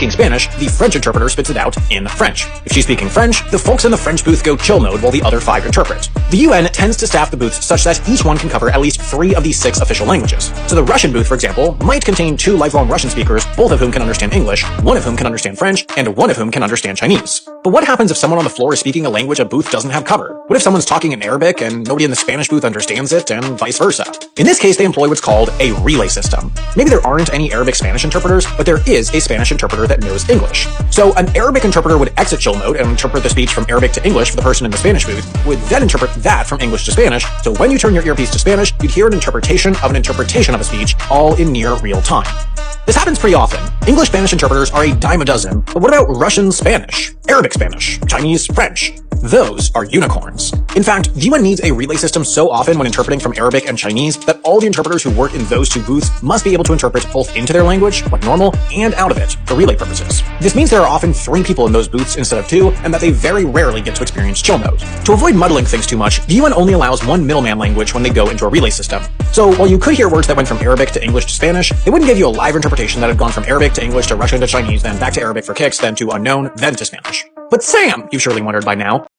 speaking Spanish, the French interpreter spits it out in French. If she's speaking French, the folks in the French booth go chill mode while the other 5 interpret. The UN tends to staff the booths such that each one can cover at least 3 of the 6 official languages. So the Russian booth, for example, might contain 2 lifelong Russian speakers, both of whom can understand English, one of whom can understand French, and one of whom can understand Chinese. But what happens if someone on the floor is speaking a language a booth doesn't have covered? What if someone's talking in Arabic and nobody in the Spanish booth understands it, and vice versa? In this case, they employ what's called a relay system. Maybe there aren't any Arabic-Spanish interpreters, but there is a Spanish interpreter that knows English. So an Arabic interpreter would exit chill mode and interpret the speech from Arabic to English for the person in the Spanish booth, would then interpret that from English to Spanish, so when you turn your earpiece to Spanish, you'd hear an interpretation of a speech, all in near real time. This happens pretty often. English-Spanish interpreters are a dime a dozen, but what about Russian Spanish, Arabic Spanish, Chinese French? Those are unicorns. In fact, the UN needs a relay system so often when interpreting from Arabic and Chinese that all the interpreters who work in those 2 booths must be able to interpret both into their language, like normal, and out of it, for relay purposes. This means there are often 3 people in those booths instead of 2, and that they very rarely get to experience chill mode. To avoid muddling things too much, the UN only allows 1 middleman language when they go into a relay system. So while you could hear words that went from Arabic to English to Spanish, they wouldn't give you a live interpretation that had gone from Arabic to English to Russian to Chinese, then back to Arabic for kicks, then to unknown, then to Spanish. But Sam, you've surely wondered by now,